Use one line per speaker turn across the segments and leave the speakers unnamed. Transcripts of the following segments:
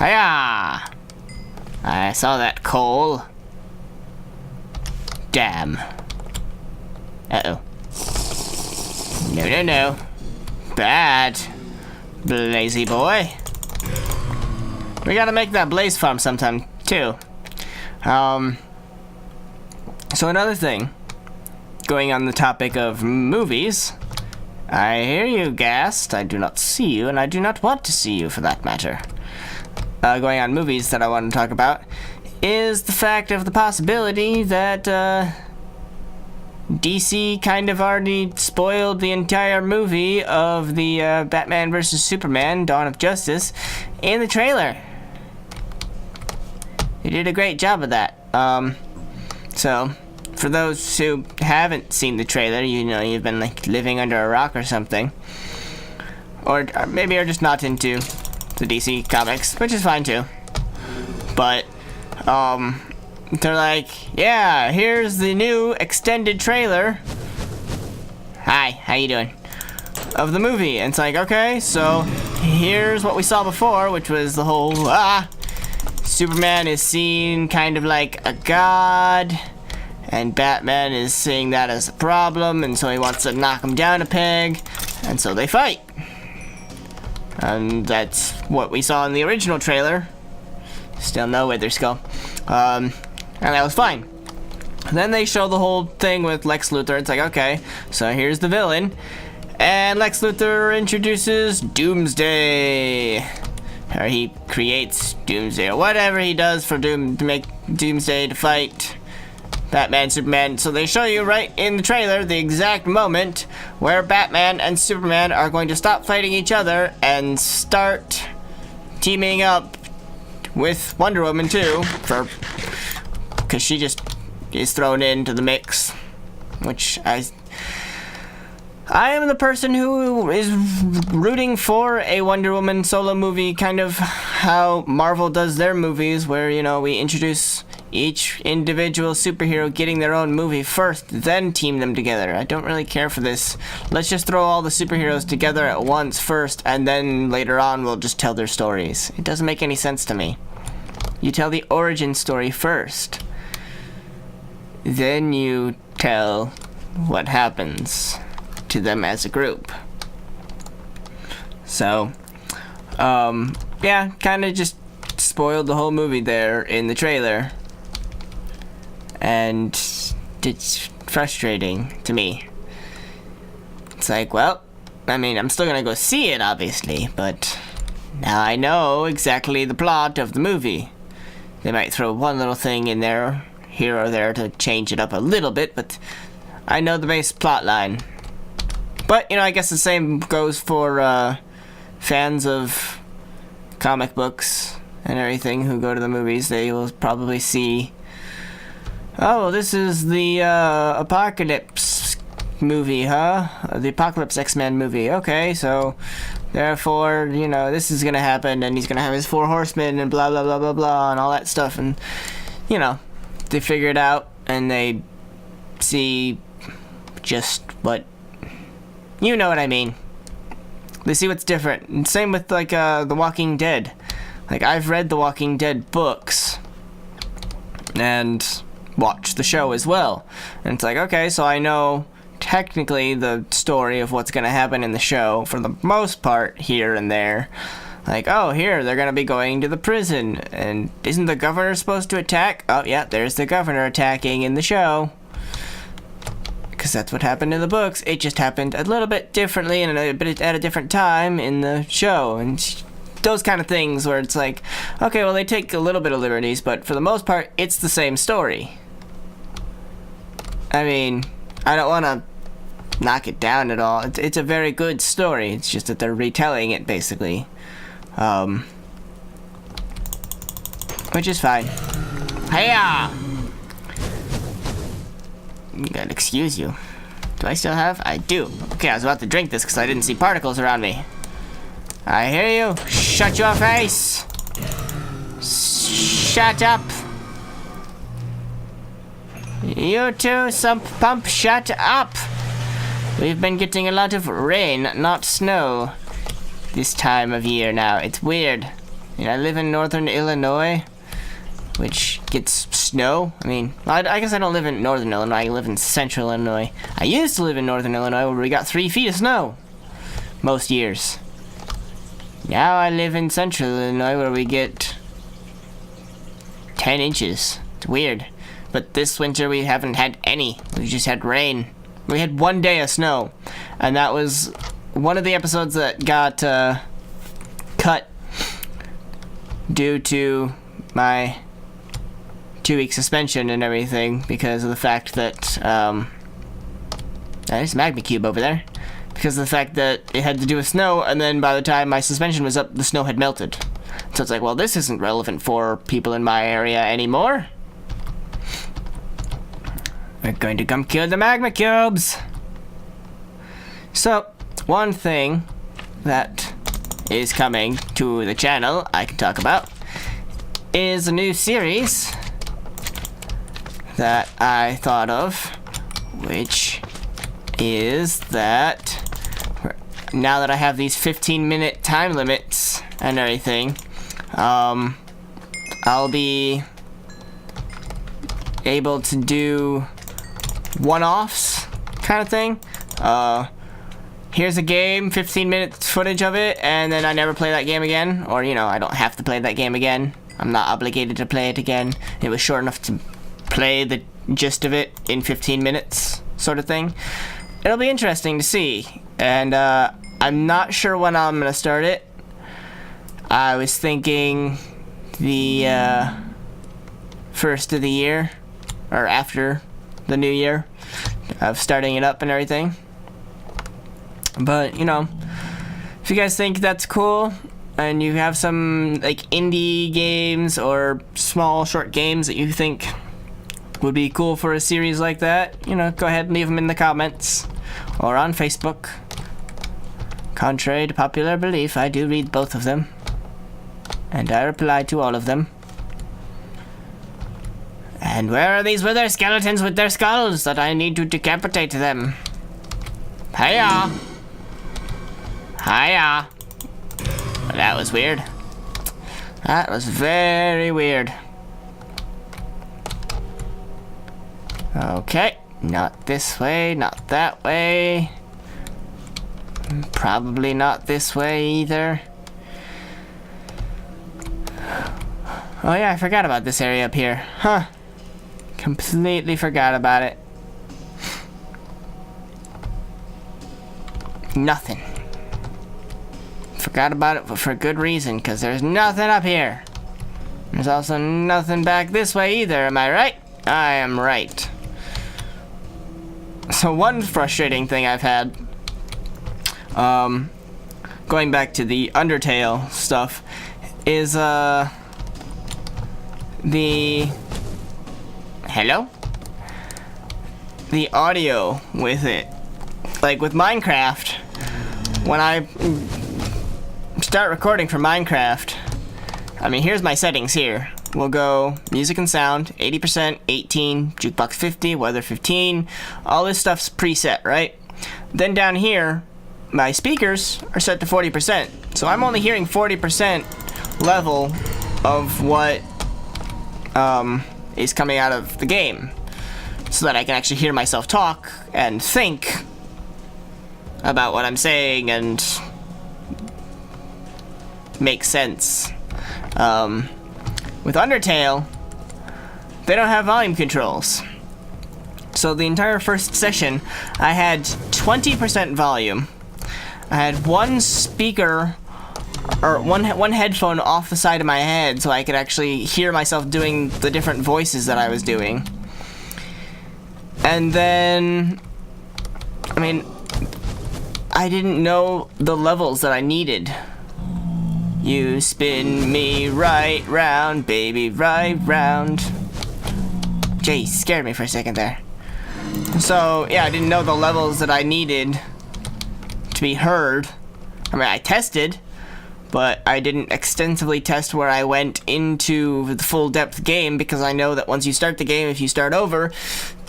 Hiya! I saw that coal. Damn. Uh-oh. No, no, no. Bad. Lazy boy. We gotta make that blaze farm sometime, too. So another thing. Going on the topic of movies. I hear you, Ghast. I do not see you, and I do not want to see you, for that matter. Going on movies that I want to talk about is the fact of the possibility that DC kind of already spoiled the entire movie of the Batman vs. Superman, Dawn of Justice, in the trailer. They did a great job of that. So, for those who haven't seen the trailer, you know, you've been like living under a rock or something. Or maybe you're just not into the DC comics, which is fine too. But, they're like, yeah, here's the new extended trailer. Hi, how you doing? Of the movie. And it's like, okay, so here's what we saw before, which was the whole, Superman is seen kind of like a god, and Batman is seeing that as a problem, and so he wants to knock him down a peg, and so they fight. And that's what we saw in the original trailer. Still no Wither Skull. And that was fine. Then they show the whole thing with Lex Luthor. It's like, okay, so here's the villain. And Lex Luthor introduces Doomsday. Or he creates Doomsday, or whatever he does for to make Doomsday to fight Batman, Superman. So they show you right in the trailer the exact moment where Batman and Superman are going to stop fighting each other and start teaming up with Wonder Woman too, because she just is thrown into the mix, which I am the person who is rooting for a Wonder Woman solo movie, kind of how Marvel does their movies, where, you know, we introduce each individual superhero getting their own movie first, then team them together. I don't really care for this. Let's just throw all the superheroes together at once first, and then later on we'll just tell their stories. It doesn't make any sense to me. You tell the origin story first. Then you tell what happens to them as a group. So, yeah, kind of just spoiled the whole movie there in the trailer. And it's frustrating to me. It's like, well, I mean, I'm still gonna go see it, obviously, but now I know exactly the plot of the movie. They might throw one little thing in there, here or there, to change it up a little bit, but I know the base plot line. But, you know, I guess the same goes for fans of comic books and everything who go to the movies. They will probably see, oh, this is the Apocalypse movie, huh? The Apocalypse X-Men movie. Okay, so therefore, you know, this is gonna happen, and he's gonna have his 4 horsemen and blah, blah, blah, blah, blah, and all that stuff. And, you know, they figure it out, and they see just what, you know what I mean. They see what's different. And same with, like, The Walking Dead. Like, I've read The Walking Dead books and watched the show as well. And it's like, okay, so I know technically the story of what's going to happen in the show for the most part here and there. Like, oh, here, they're going to be going to the prison. And isn't the governor supposed to attack? Oh, yeah, there's the governor attacking in the show. Because that's what happened in the books. It just happened a little bit differently and a bit at a different time in the show. And those kind of things where it's like, okay, well, they take a little bit of liberties, but for the most part, it's the same story. I mean, I don't want to knock it down at all. It's a very good story. It's just that they're retelling it, basically. Which is fine. Hiya! Gotta excuse you. Do I still have? I do. Okay, I was about to drink this because I didn't see particles around me. I hear you. Shut your face. Shut up. You too, Sump Pump, shut up. We've been getting a lot of rain, not snow, this time of year now. It's weird. I live in northern Illinois, which gets snow. I mean, I guess I don't live in northern Illinois. I live in central Illinois. I used to live in northern Illinois where we got 3 feet of snow most years. Now I live in central Illinois where we get 10 inches. It's weird. But this winter we haven't had any. We just had rain. We had 1 day of snow. And that was one of the episodes that got cut due to my 2-week suspension and everything because of the fact that there's a magma cube over there. Because of the fact that it had to do with snow, and then by the time my suspension was up, the snow had melted. So it's like, well, this isn't relevant for people in my area anymore. We're going to come kill the magma cubes. So, one thing that is coming to the channel I can talk about is a new series that I thought of, which is that now that I have these 15-minute time limits and everything, I'll be able to do one-offs kind of thing. Here's a game, 15 minutes footage of it, and then I never play that game again. Or, you know, I don't have to play that game again. I'm not obligated to play it again. It was short enough to play the gist of it in 15 minutes, sort of thing. It'll be interesting to see. And, I'm not sure when I'm gonna start it. I was thinking the, first of the year, or after the new year, of starting it up and everything. But, you know, if you guys think that's cool, and you have some, like, indie games or small, short games that you think would be cool for a series like that, you know, go ahead and leave them in the comments, or on Facebook. Contrary to popular belief, I do read both of them, and I reply to all of them. And where are these wither skeletons with their skulls that I need to decapitate them? Hiya! Hiya! That was weird. That was very weird. Okay, not this way, not that way. Probably not this way either. Oh yeah, I forgot about this area up here. Huh. Completely forgot about it. Nothing. Forgot about it, but for good reason, because there's nothing up here. There's also nothing back this way either, am I right? I am right. So one frustrating thing I've had, going back to the Undertale stuff, is, hello? The audio with it. Like with Minecraft, when I start recording for Minecraft, I mean, here's my settings here. We'll go music and sound, 80%, 18, jukebox 50, weather 15. All this stuff's preset, right? Then down here, my speakers are set to 40%. So I'm only hearing 40% level of what is coming out of the game, so that I can actually hear myself talk and think about what I'm saying and make sense. With Undertale, they don't have volume controls. So the entire first session, I had 20% volume. I had one speaker, or one headphone off the side of my head so I could actually hear myself doing the different voices that I was doing. And then, I mean, I didn't know the levels that I needed. You spin me right round, baby, right round. Jeez, scared me for a second there. So, yeah, I didn't know the levels that I needed to be heard. I mean, I tested, but I didn't extensively test where I went into the full depth game, because I know that once you start the game, if you start over,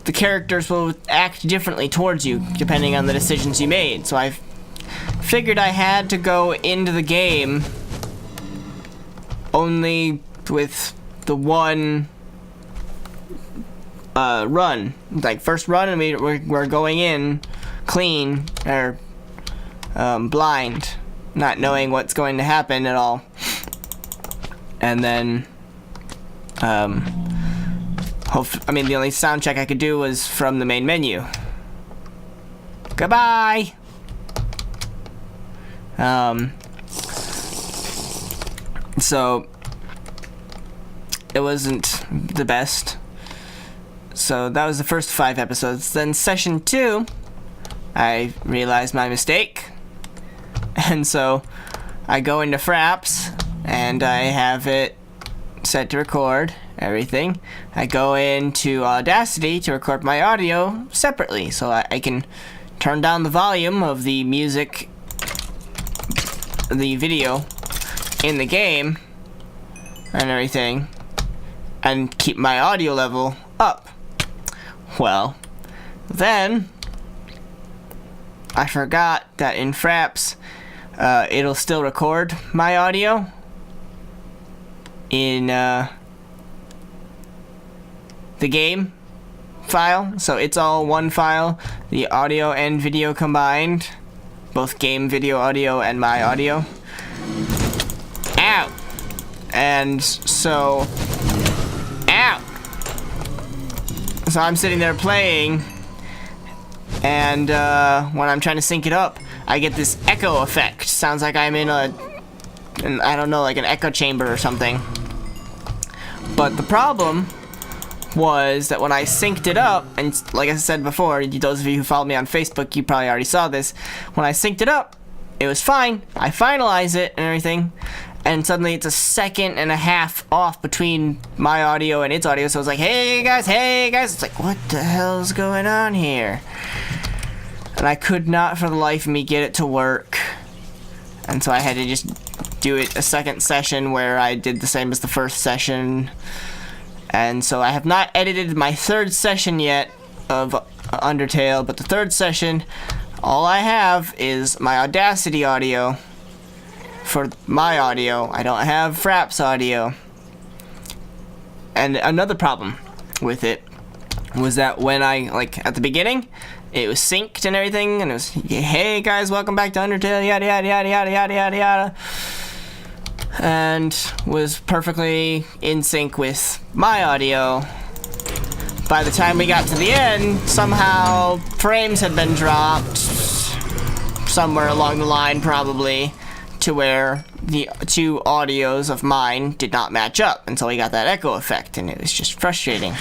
the characters will act differently towards you, depending on the decisions you made. So I figured I had to go into the game only with the one run, like first run, and we're going in clean or blind, not knowing what's going to happen at all. And then the only sound check I could do was from the main menu. Goodbye. So it wasn't the best. So that was the first 5 episodes. Then session 2, I realized my mistake, and so I go into Fraps and I have it set to record everything. I go into Audacity to record my audio separately, so I can turn down the volume of the music, the video in the game and everything, and keep my audio level up. Well, then I forgot that in Fraps it'll still record my audio in the game file, so it's all one file, the audio and video combined, both game video audio and my audio. Ow! And so, ow! So I'm sitting there playing, and when I'm trying to sync it up, I get this echo effect. Sounds like I'm in I don't know, like an echo chamber or something. But the problem was that when I synced it up, and like I said before, those of you who followed me on Facebook, you probably already saw this. When I synced it up, it was fine. I finalized it and everything, and suddenly it's a 1.5 seconds off between my audio and its audio. So it's like, hey guys. It's like, what the hell's going on here? And I could not for the life of me get it to work. And so I had to just do it a second session where I did the same as the first session. And so I have not edited my 3rd session yet of Undertale, but the 3rd session, all I have is my Audacity audio for my audio. I don't have Fraps audio. And another problem with it was that when I, like, at the beginning, it was synced and everything, and it was, hey guys, welcome back to Undertale, yada yada yada yada yada yada yada, and was perfectly in sync with my audio. By the time we got to the end, somehow frames had been dropped somewhere along the line, probably, to where the 2 audios of mine did not match up, and so we got that echo effect, and it was just frustrating.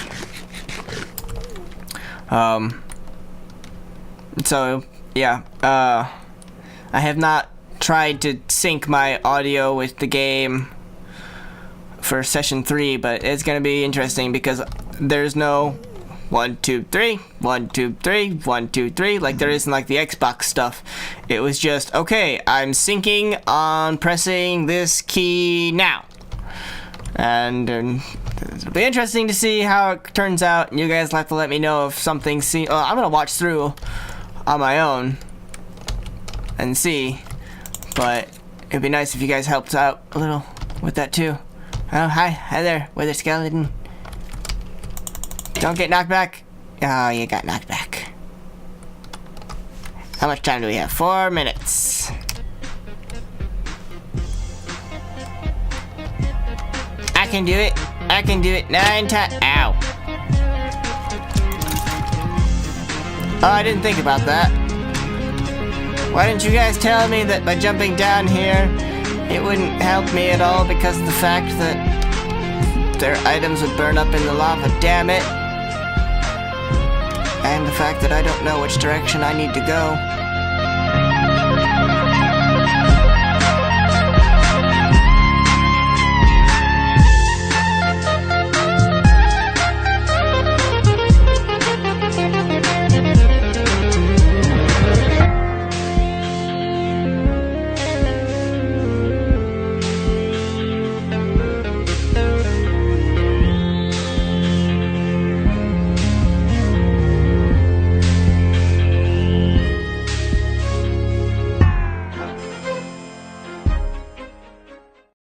So yeah, I have not tried to sync my audio with the game for session 3, but it's gonna be interesting because there's no 1 2 3 1 2 3 1 2 3 like there is in like the Xbox stuff. It was just, okay, I'm syncing on pressing this key now, and it'll be interesting to see how it turns out. And you guys will have to let me know if something I'm gonna watch through on my own and see, but it'd be nice if you guys helped out a little with that too. Oh, hi there, Wither Skeleton. Don't get knocked back. Oh, you got knocked back. How much time do we have? 4 minutes. I can do it. I can do it 9 times. Ow. Oh, I didn't think about that. Why didn't you guys tell me that by jumping down here, it wouldn't help me at all because of the fact that their items would burn up in the lava, damn it. And the fact that I don't know which direction I need to go.